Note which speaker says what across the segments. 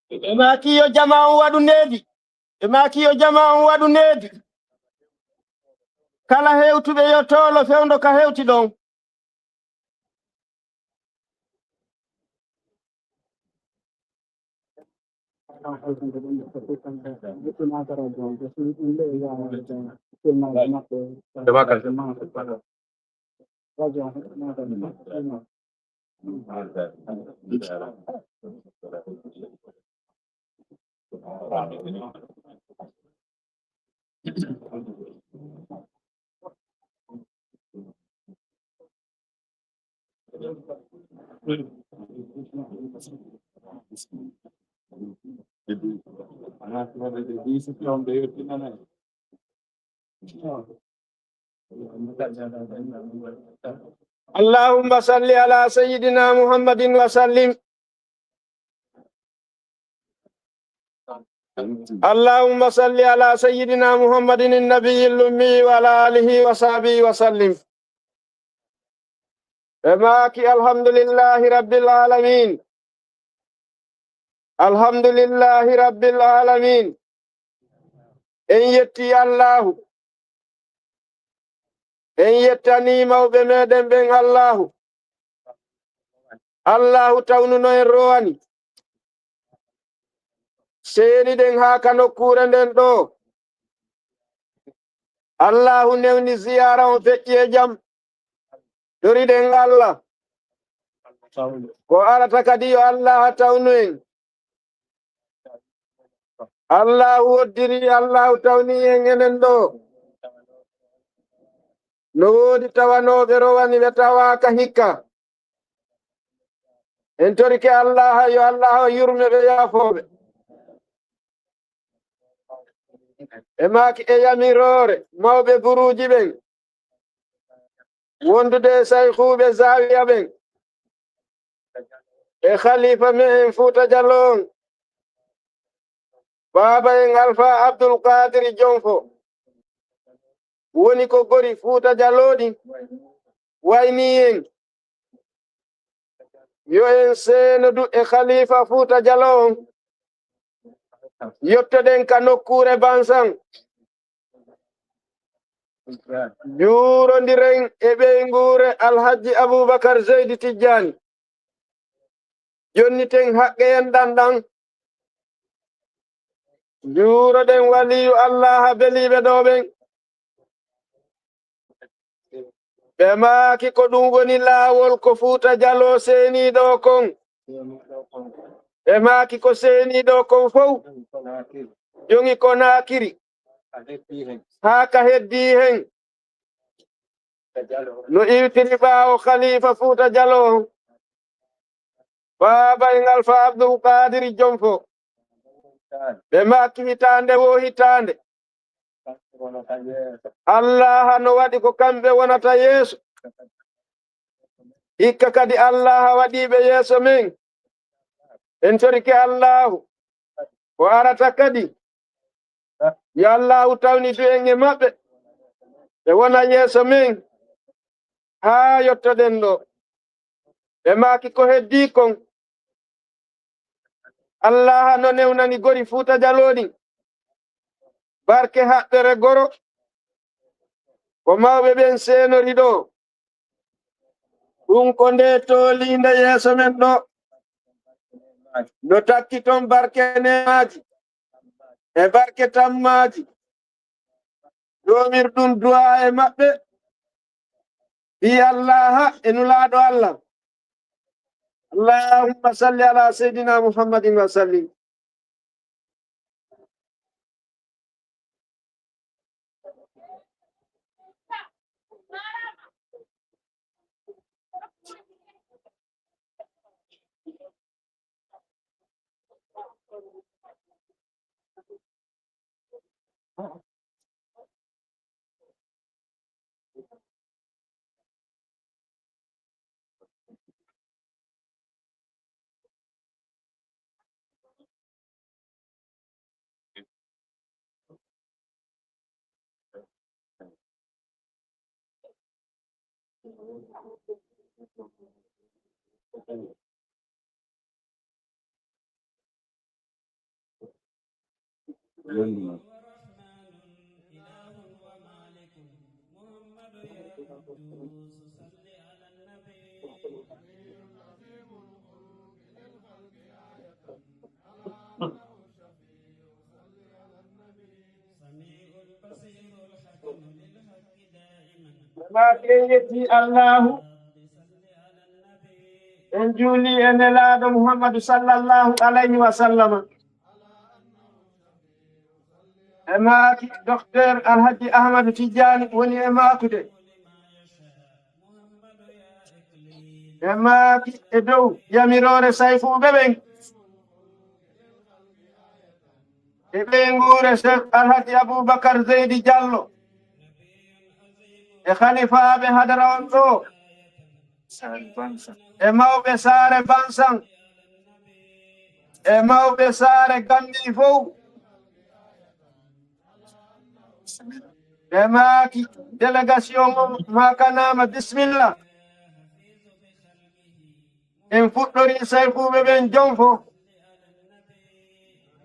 Speaker 1: Emakiyo jamaa wadu nedi. Emakiyo jamaa wadu nedi. Kala hewtu be yotolo fewndo ka hewti don. اللهم صل على سيدنا محمد وسلم. اللهم صل على سيدنا محمد النبي الأمي وعلى آله وصحبه وسلم. أماكي الحمد لله رب العالمين. الحمد لله رب العالمين. إن يتي الله إن يتني موبمدن بن الله الله تونو الرواني سيني دن هاكا كورن دن دو الله نوني زيارة وفتي جام تريد ان الله وعلى تكديو الله تونين الله ودري الله توني ان دو نودي توانو برواني بتواكا هيكا انتوريك الله يو الله يرمي بيافوب اماكي اياميرور موبي بروجي بين وندو دي سيخو بزاوية بين خليفة من فوتا جالون بابا ين الفا عبد القادر جونفو ونيكو غوري فوتا جالودي وينيين يو ين سيندو خليفة فوتا جالون يوتو دين كانو كوري بانسان جورو ندرين ebe ngure alhaji abubakar zaidi tijani jonni ten haqqe en dandan juro den waliyu allah belibe doben be maaki ko dum woni lawol ko fuuta jalo seni do kon be maaki ko seni do kon fow jongi ko nakiri ha ka heddi hen no iwtini ɓaawo khalifa fuuta jalo baba en alfa abdul qadir jomfo ɓe makki hitande wo hitande allah no waɗi ko kamɓe wonata yeeso hikka kadi allah waɗiɓe yeeso men en torike allahu o arata kadi yo allahu tawni du en e maɓɓe ɓe wona yeeso men ha yottoɗen ɗo ɓe maaki ko heddi kon allah no newnani gori fuuta jaloni barke haɓɓere goro ko mawɓe ɓen senori ɗo ɗum ko nde tolinde yeeso men ɗo no takki ton barke nemaji e barke tammaji domir ɗum du'a e maɓɓe bi allah e nulaɗo allah allahumma salli ala sayyidina muhammadin wa sallim. ما كيتي الله en juuli e nelaaɗo Muhammadu sallallahu alayhi wa sallam e maaki docteur Alhaji Ahmadu Tidiani woni e maakude e maaki e dow yamirore sayfuɓe ɓen e ɓeyngure Cheikh Alhaji Aboubacar Zeydi Diallo e khalifaɓe hadara on ɗo e mawɓe saare Bansan e mawɓe saare Gandi fof e maaki délégation makanama bisimilla en fuɗɗori sayfuɓe ɓen jonfo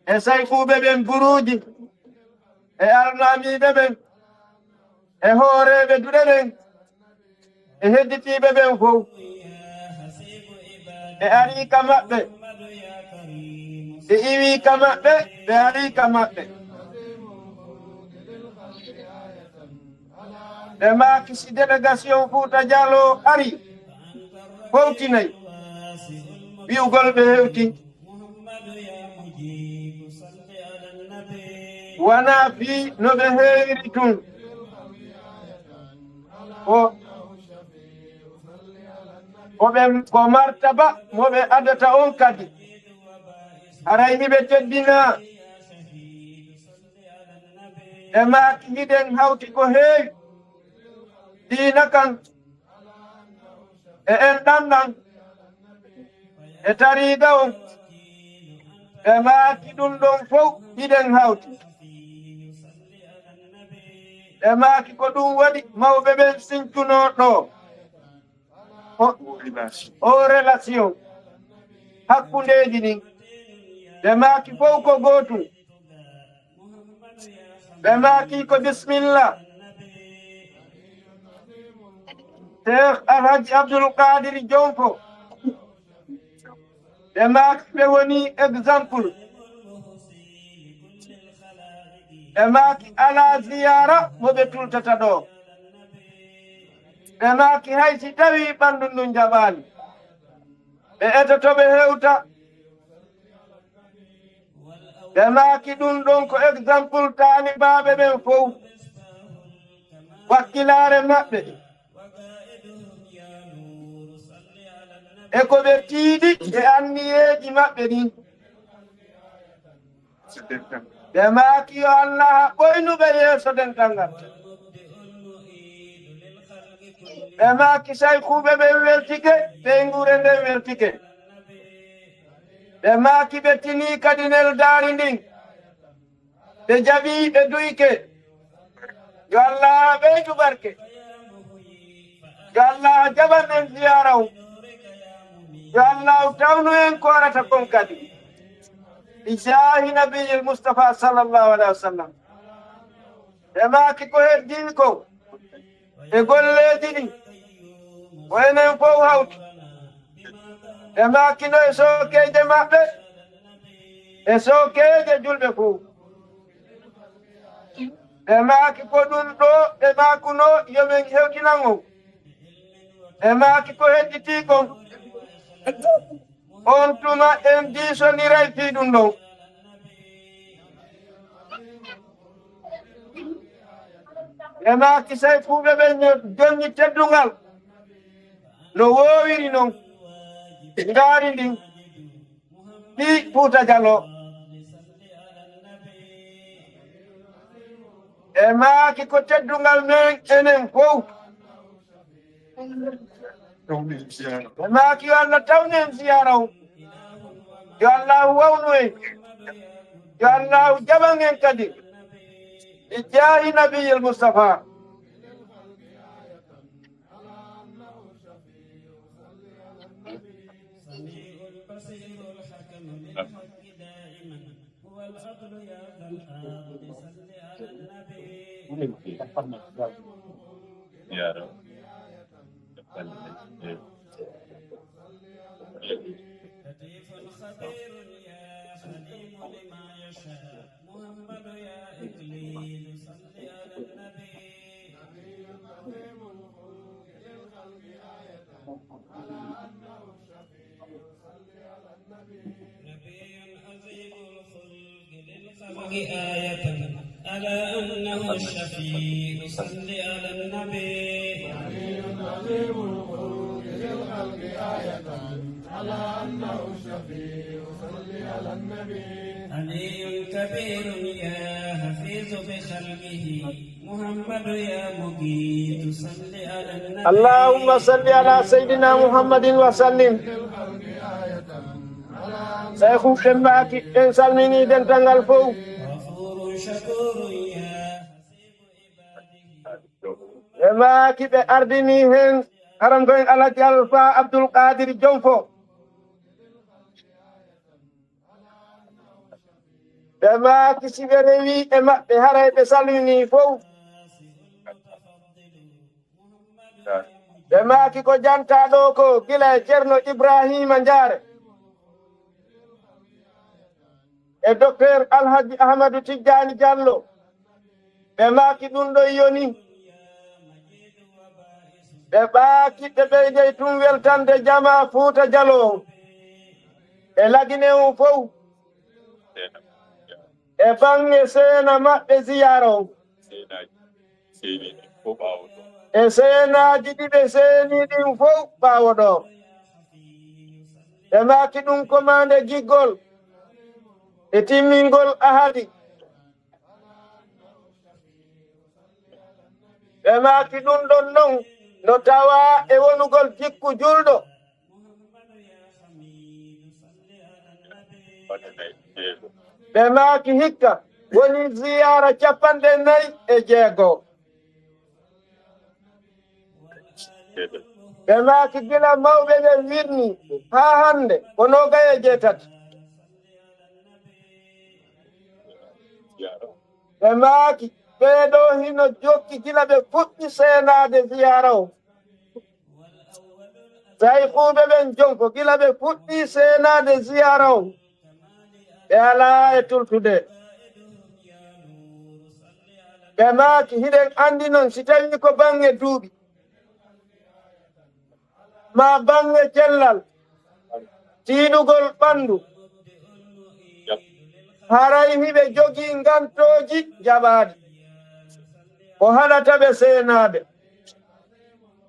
Speaker 1: e sayfuɓe ɓen buruji e alnamiɓe ɓen e hooreɓe duɗe ɓen e hedditiɓe ɓen fof e arika maɓɓe e iwika maɓɓe ɓe arika maɓɓe ɓe maaki si délégation Fouta Diallo ari fowtinayi wi'ugol ɓe hewti wona fii no ɓe heewiri tun ko martaba mo ɓe adata on kadi arayni ɓe teddina e maaki hiɗen hawti ko heewi diina kan e enɗan e tariiga on e maaki ɗum ɗon fof hiɗen hawti e maaki ko ɗum waɗi mawɓe ɓen sincuno ɗo o relation hakkundeji ɗin ɓe maaki fof ko gootum ɓe maaki ko bisimillah Cheikh Alhaji Abdoul Qadir Jonfo ɓe maaki ɓe woni exemple ɓe maaki ala ziyara mo ɓe tultata ɗo ɓe maaki hay si tawi ɓanndu ndun jaɓaani ɓe etoto ɓe hewta ɓe maaki ɗum ɗon ko exemple taanibaaɓe ɓen fof wakkilaare maɓɓe e ko ɓe tiiɗi e anniyeeji maɓɓe ɗin ɓe maaki yo Allah ɓoynuɓe yeeso dental ngal ɓe maaki saykuɓe ɓe weltike ɓe ngure nde weltike ɓe maaki ɓe tini kadi nel daari ndin ɓe jaɓi ɓe duyke yo Allah ɓeydu barke yo Allah jaɓan en ziyaraw yo Allah tawnu en korata kon kadi bijahi nabiyil Mustafa sallallahu alaihi wasallam ɓe maaki ko heddii ko e golleeji ɗin o enen fof hawti ɓe maakino e sookeeje maɓɓe e sookeeje julɓe fof ɓe maaki ko ɗum ɗo ɓe maakuno yomin hewtinan on ɓe maaki ko hedditii kon on tuma en diisoniray fii ɗum ɗon ɓe maaki sayfuɓe ɓe jonni teddungal no woowiri noon ngaari ndin ɗi Fouta Diallo e maaki ko teddungal men enen fof e maaki yo Allah tawni en ziyara o yo Allah wawnu en yo Allah jaɓan en kadi bijahi nabiyil Mustafa
Speaker 2: يا رب
Speaker 3: لطيف خبير يا حليم لما يشاء محمد يا إكليل صل على النبي نبي عظيم الخلق للخلق آية على أنه الشفيع صل على النبي عظيم الخلق للخلق آية على أنه الشفيع صل على النبي علي كبير يا حفيظ بخلقه محمد يا مجيد صل على النبي
Speaker 1: اللهم صل على سيدنا محمد وسلم سيخو شمعك إنسان مني دنتان الفو
Speaker 3: غفور شكور يا
Speaker 1: ما كي بأردني هن haram goyen Alhaji Alpha Abdul Qadir Jonfo ɓe maaki siɓe rewi e maɓɓe haray ɓe salmini fof ɓe maaki ko jantaɗo ko gila e Ceerno Ibrahima Jaare e docteur Alhaji Ahmadou Tidjani Diallo ɓe maaki ɗum ɗo yoni ɓe ɓaaki ɓe ɓeydey tum weltande jama Fuuta Jalo e lagine on fof e bange seena maɓɓe ziyara o e seenaji ɗiɓe seeni ɗin fof ɓaawo ɗo ɓe maaki ɗum commande giggol e timmingol ahadi ɓe maaki ɗum ɗon non no tawa e wonugol jikku julɗo ɓe maaki hikka woni ziyara 4 ɓe maaki gila mawɓe ɓe wirni haa hande ko 28 ɓe maaki ɓeeɗo hino jokki gila ɓe fuɗɗi seenaade ziyara o sayfuɓe ɓen jonko gila ɓe fuɗɗi seenaade ziyara o ɓe alaa e tultude ɓe maaki hiɗen anndi noon si tawi ko bange duuɓi ma bange cellal tiiɗugol ɓanndu haray hiɓe jogii ngantooji jaɓaadi ko haɗata ɓe seenaade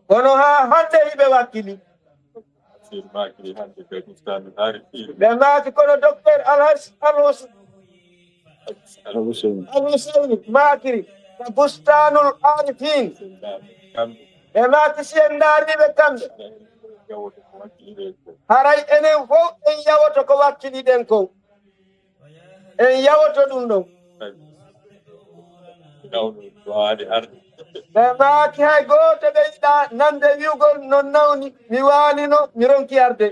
Speaker 1: kono haa hande hiɓe wakkili ɓe maaki kono docteur Al-Huseyni maakiri ko bustanul arifin ɓe maaki si en ndaariɓe kamɓe haray enen fof en yawoto ko wakkiliɗen ko en yawoto ɗum ɗon ɓe maaki hay gooto ɓe yiɗa nande wi'ugol non nawni mi waalino mi ronki arde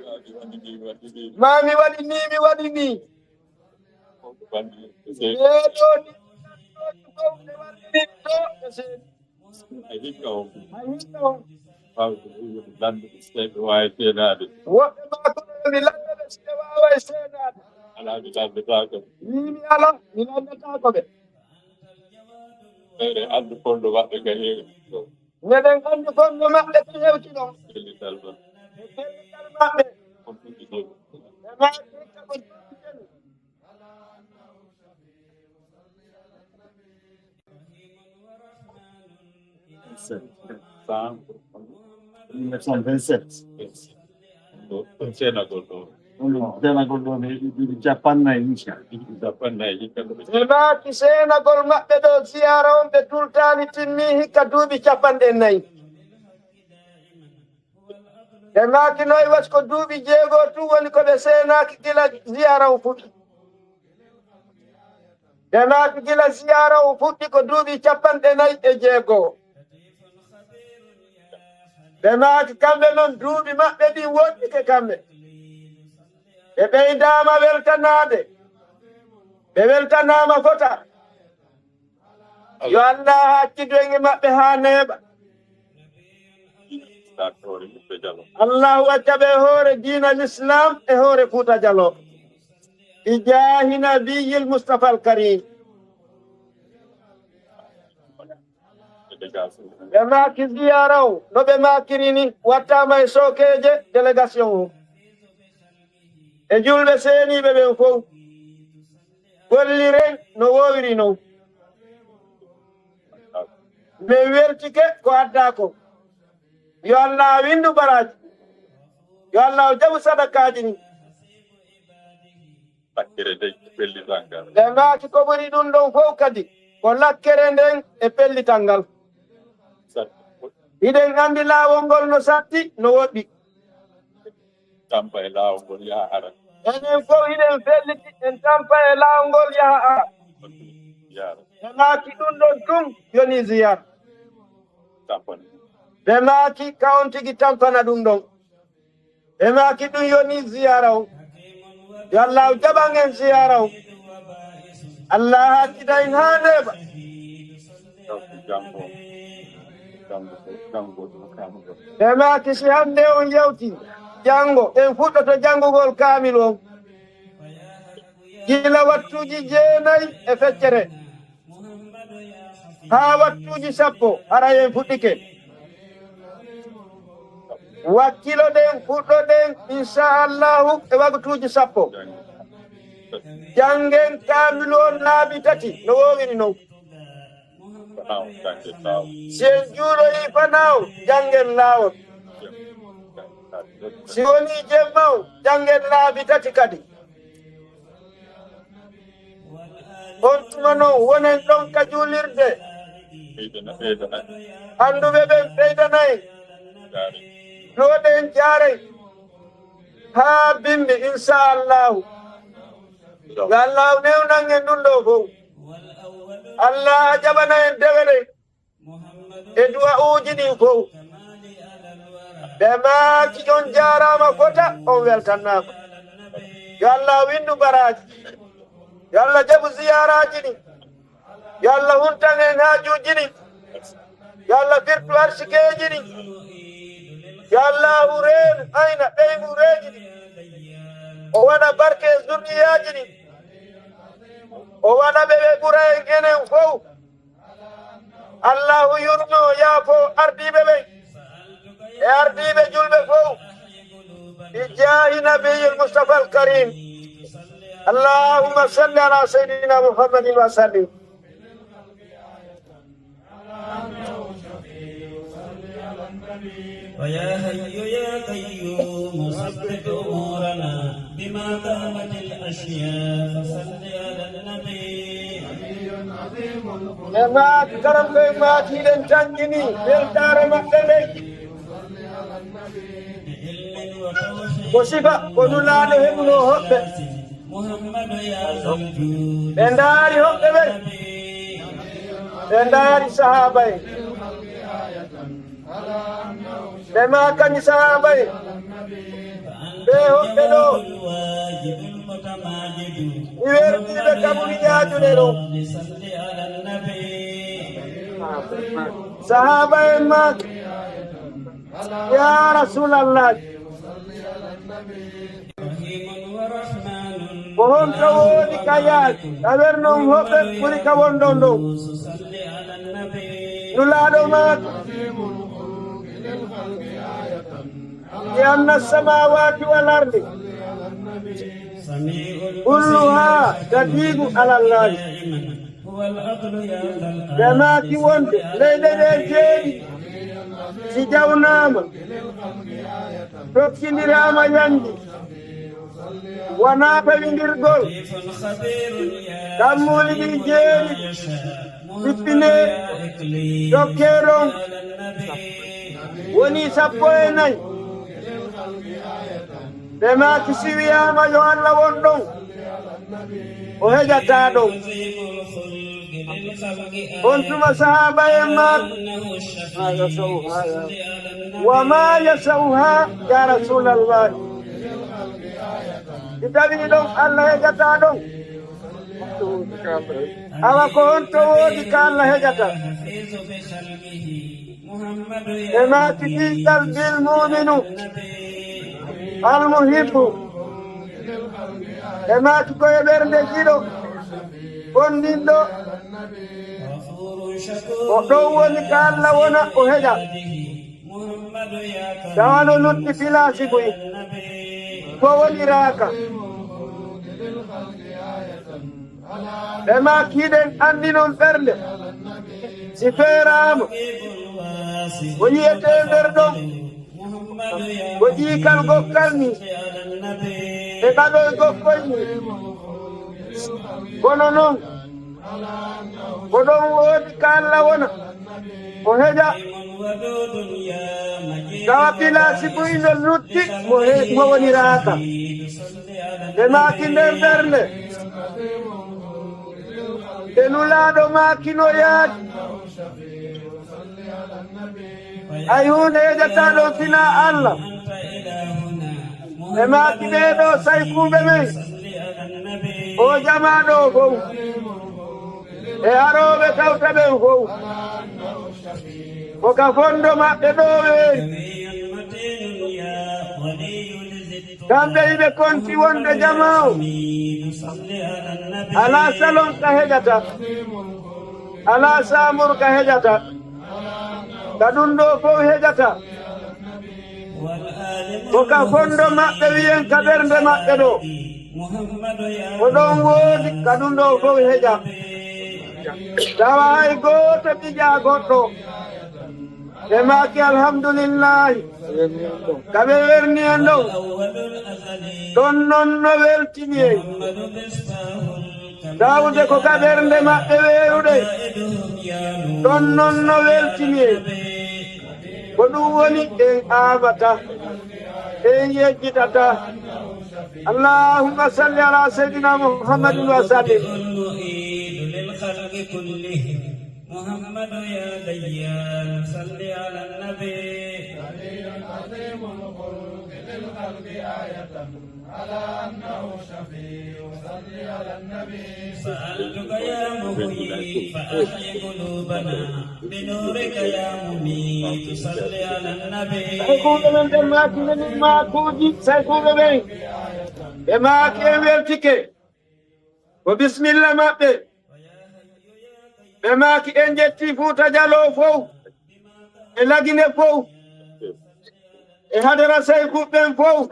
Speaker 1: ma mi waɗi ni mi waɗi ni ɓeeɗo ni fof ɓe waɗiri ɗo ɓe seedi hay hikka on woɓɓe makono mi landaɓe siɓe waawa e seenaade mimi ala mi landataako ɓe meɗen anndi fonno maɓɓe ko heewi meɗen anndi fonno maɓɓe ko hewti ɗon pellital maɓɓe ɓe maaki hikka ko jooɗiten ɓe maaki seenagol maɓɓe ɗo ziyara on ɓe tultaani timmi hikka duuɓi 4 ɓe maaki noy wati ko duuɓi 6 tun woni ko ɓe seenaaki gila ziyara o fuɗɗi ɓe maaki gila ziyara o fuɗɗi ko duuɓi 46 ɓe maaki kamɓe noon duuɓi maɓɓe ɗin woɗɗike kamɓe ɓe ɓeydaama weltanaade ɓe weltanama fota yo Allah haccido e maɓɓe ha neeɓa Allahu accaɓe hoore diina l'islam e hoore Fuuta Jallo bi jaahi nabiyil Mustafa al Karim ɓe maaki ziyara o no ɓe maakiri ni wattama e sokeje délégation o e julɓe seeniɓe ɓen fof golliren no wowiri non min weltike ko adda ko yo Allah windu baraji yo Allah jaɓu sadakaji ni ɓe maaki ko ɓuri ɗum ɗon fof kadi ko lakkere nden e pellital ngal hiɗen andi laawol ngol no satti no woɗɗi
Speaker 2: tampa e laawol ngol yaha ara
Speaker 1: enen fof hiɗen felliti en tampa e laawol ngol yaha ara ɓe maaki ɗum ɗon tum yoni ziyara ɓe maaki ka on tigi tampana ɗum ɗon ɓe maaki ɗum yoni ziyara o yo Allah jaɓan en ziyara o Allah haccida en ha neeɓa ɓe maaki si hande on yewti janngo en fuɗɗoto janngugol kaamil on gila wattuji 9 e feccere haa wattuji 10 ara en fuɗɗike wakkilo ɗen fuɗɗoɗen inchallahu e waktuji 10 janngen kaamil on laabi 3 no wowiri non si en juuloyi fanaw janngen laawol si woni jemmaw janngen laabi 3 kadi on tuma noon wonen ɗon ka juulirde annduɓe ɓen ɓeydanayi ɗoɗen jaaren haa bimbi inchallahu yo Allah newnan en ɗum ɗo fof Allah jaɓana en dewere e du'a uji ɗin fof ɓe maaki on jaarama fota on weltannama yo Allah windu baraji yo Allah jaɓu ziyaraji ɗin yo Allah huntan en haajuji ɗin yo Allah firtu arsikeji ɗin yo Allah reenu ayna ɓeygu reeji ɗin o waɗa barke zurriyaji ɗin o waɗa ɓe ɓura en enen fof Allahu yurno yaafo ardiɓe ɓen e ardiɓe julɓe fof bi jaahi nabiyil Mustafa al Karim Allahumma salli ala sayyidina Muhammadin wa sallim
Speaker 3: ويا حي يا قيوم ثبت أمورنا بما قامت الأشياء فصل على النبي
Speaker 1: ما كرم ما تيلن تنجني بالدار مقدمك وصفة ونلا لهم نوهب
Speaker 3: محمد يا زوجود
Speaker 1: بنداري هم تبر بنداري صحابي بما كان صحابي بهم تلو يورتي بكابوني جاجو ليرو صحابي مات يا رسول الله وهم كوني كيات أبرنهم هبت كوني كون دوندو نلادو مات لأن السماوات والأرض كلها تدين على الله جماعة وانت ليلة جيد سجاونام توكسين راما يندي ونابا بندرغول كمولي بجيري بسبيني توكيرون وني سبويني بما كسوياما يوانا وندون وهجتا دون كنتم صحابة يمات وما يسوها يا رسول الله كتابي دون الله يجتا دون awa ko on to woodi ka Allah hejata
Speaker 3: حفيظ بخلقه محمد
Speaker 1: e
Speaker 3: يا
Speaker 1: maati ɗiɗɗal bil muminu
Speaker 3: النبي
Speaker 1: almuhibbu e maati koye ɓernde jiɗo gonɗinɗo
Speaker 3: غفور
Speaker 1: o
Speaker 3: شكور
Speaker 1: ɗon woni ka Allah wona o heƴa
Speaker 3: محمد يا
Speaker 1: tawano
Speaker 3: كريم
Speaker 1: lutti filasi boyi
Speaker 3: النبي
Speaker 1: ko woniraka e ma kiiɗen andinon ɓernde si feerama
Speaker 3: الواسع
Speaker 1: o yiyete nder ɗon
Speaker 3: محمد يا
Speaker 1: o ƴiikal gokkal ni
Speaker 3: على النبي
Speaker 1: e ɗaɗoy gokkoy ni kono noon ko ɗon woodi ka Allah wona o heƴa
Speaker 3: ودود يا مجيد
Speaker 1: tawa pilasi buyno lutti mo woniraka
Speaker 3: صل على
Speaker 1: ɓe maaki nder ɓernde e nulaaɗo maakino yaadi ay hunde heƴata ɗon sina Allah
Speaker 3: أنت إلهنا
Speaker 1: e maaki ɓeeɗo saykuɓe men
Speaker 3: صل على النبي
Speaker 1: o jamaɗo fof e arooɓe tawta ɓen fof ko ka fondo maɓɓe ɗo weeri
Speaker 3: قوي متين يا ولي لزدت
Speaker 1: kamɓe yiɓe konti wonde jama o
Speaker 3: صل على النبي
Speaker 1: ala salon ka heƴata ala samur ka heƴata ka ɗum ɗo fof heƴata
Speaker 3: والآل
Speaker 1: ko ka fondo maɓɓe wiyen ka ɓernde maɓɓe ɗo
Speaker 3: محمد يا
Speaker 1: ko ɗon woodi ka ɗum ɗo fof heƴa tawa hay gooto ɓija goɗɗo e maaki alhamdulillahi kaɓe werni en ɗon
Speaker 3: أول الأزلي
Speaker 1: ɗon noon no weltini en
Speaker 3: محمد مصباح الكمال
Speaker 1: tawde ko ka ɓernde maɓɓe weeruɗe
Speaker 3: قائدهم يا نور
Speaker 1: ɗon noon no weltini en ko ɗum woni en aabata en yejjitata allahumma salli ala seydina muhammadin wa sallim
Speaker 3: المعيد للخلق كلهم محمد يا ديان صل على النبي سألتك يا محيي فأحيي قلوبنا بنورك يا مميت صل على النبي
Speaker 1: saykuɓe men ɓe maakine min maakuuji saykuɓe ɓen ɓe maaki en weltike ko bisimilla maɓɓe ɓe maaki en jetti Fuuta Jallo fof e lagine fof e hadara saykuɓen fof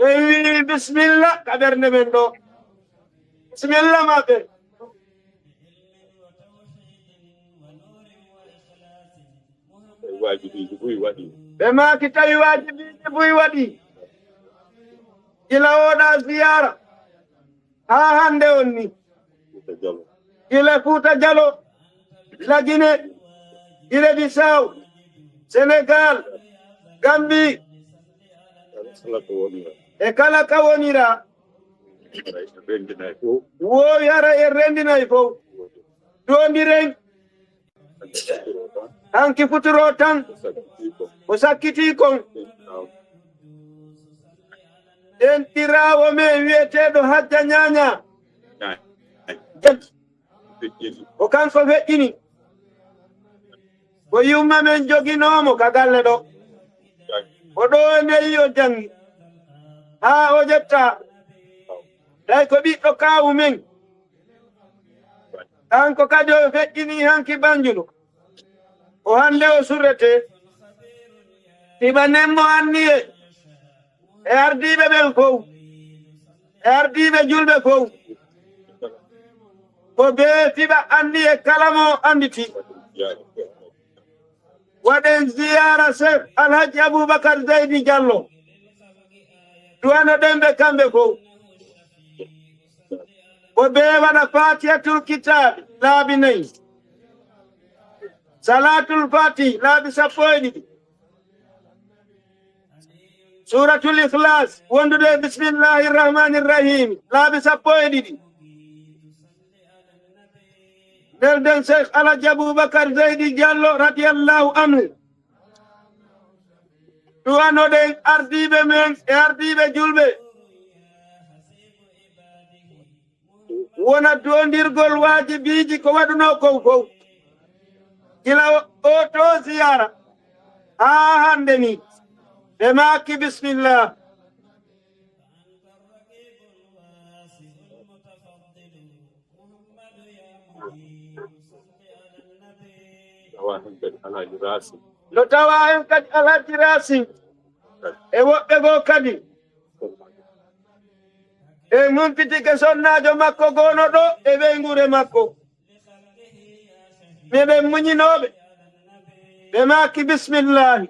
Speaker 1: e wi bisimilla ka ɓernde men ɗo bisimilla maɓɓe
Speaker 2: wajibi buy waɗi
Speaker 1: ɓe maaki tawi wajibiiji buy waɗi gila oɗa ziyara haa hannde on ni
Speaker 2: jalo
Speaker 1: gila Fuuta Jallo lagine Guinée Bissau Sénégal Gambie
Speaker 2: sala ko woni
Speaker 1: e kala ka wonira
Speaker 2: ɓendinay fof
Speaker 1: woowi ara en renndinayi fof doondiren hanki futuro tan
Speaker 2: sakkiti ko
Speaker 1: ko sakkitii kon en ɗiraawo men wiyeteeɗo Hajja Ñaña
Speaker 2: feƴƴini
Speaker 1: ko kanko feƴƴini ko yumma men joginoomo ka galle ɗo o ɗo neyi o jangi haa o jetta tawi ko ɓiɗɗo kaawu men kanko kadi o feƴƴini hanki Banjulu o hannde o surrete tiɓa nemmo anniye e ardiiɓe ɓen fof e ardiiɓe julɓe fof ko bee tiɓa anniye kala mo annditi waɗen ziyara Cheikh Alhaji Aboubacar Zeydi Diallo duwano ɗen ɓe kamɓe fof ko bee waɗa Fatihatul Kitabi laabi 4 Salatul Fati laabi 11 Suratul Ikhlas wondude bismillahir rahmanir rahim laabi 12 nden Cheikh Alhaji Aboubacar Zeydi Diallo radiyallahu anhu duwanoɗen ardiɓe men e ardiɓe julɓe wona dondirgol wajibiiji ko waɗuno kow fof gila o to ziyara haa hannde ni ɓe maaki bisimillah no tawa en kadi alhaji rasim e woɓɓe goo kadi e mumpitike sonnajo makko goono ɗo e ɓeygure makko meɓen muñinoɓe ɓe maaki bisimillahi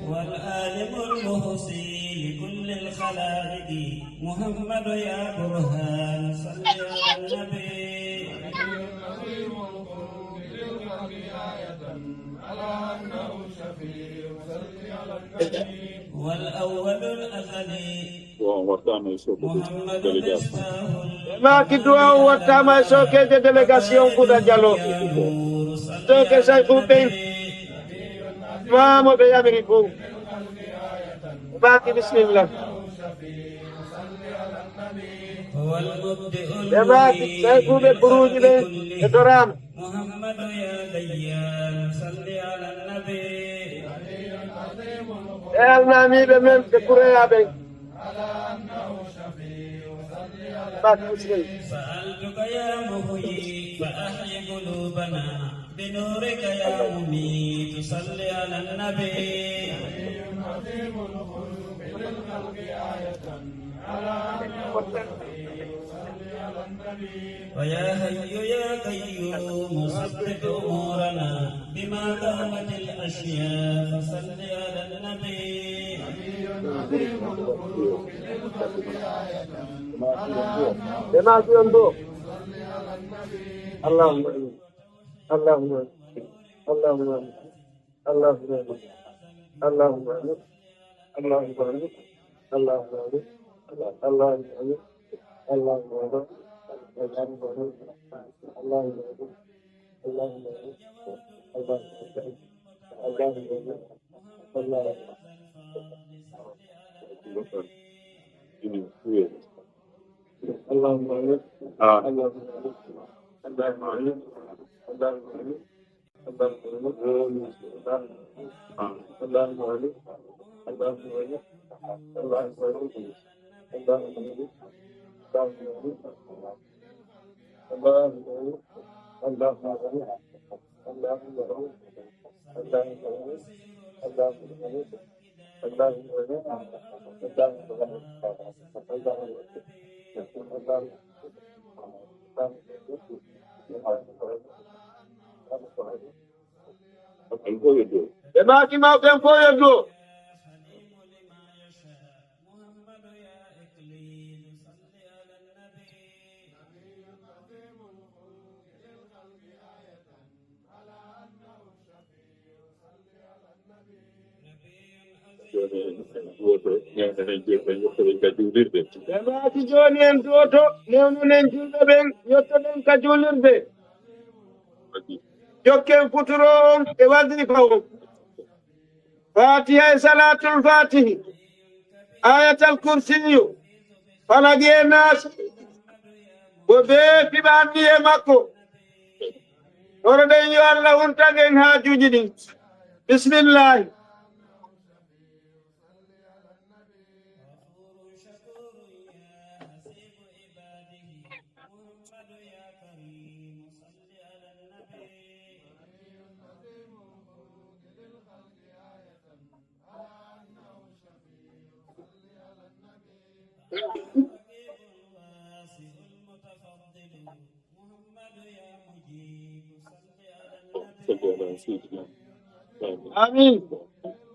Speaker 3: والعالم المحصي لكل الخلائق محمد يا برهان صل على النبي والأول الأزلي محمد
Speaker 1: ما kidua watama soke de delegation kuda jalo soke sai kupen mamo be yamiri fu baki bismillah
Speaker 3: هو المبدئ
Speaker 1: baki sai kube buruji be etoram
Speaker 3: محمد يا ديان صل على النبي
Speaker 1: el nami be mem te kureya be baki bismillah
Speaker 3: سألتك يا محيي فأحيي قلوبنا بنورك يا مميت صل على النبي ويا حي يا قيوم صدق أمورنا بما قامت الأشياء فصل على النبي
Speaker 1: Bema siyondo Allahumma Allahumma Allahumma Allahumma Allahumma Allahumma Allahumma Allahumma Allahumma Bema ki mau tempo yo do Bema ki joni en doto newnunen julɓe ɓen yettoɗen ka julirde jokken futuro on e wasifa on fatiha e salatul fatihi ayatal kursiyu falagi e nas bo be fiɓanni e makko toroɗen yo Allah wontagen haajuji ɗin bismillahi Amin.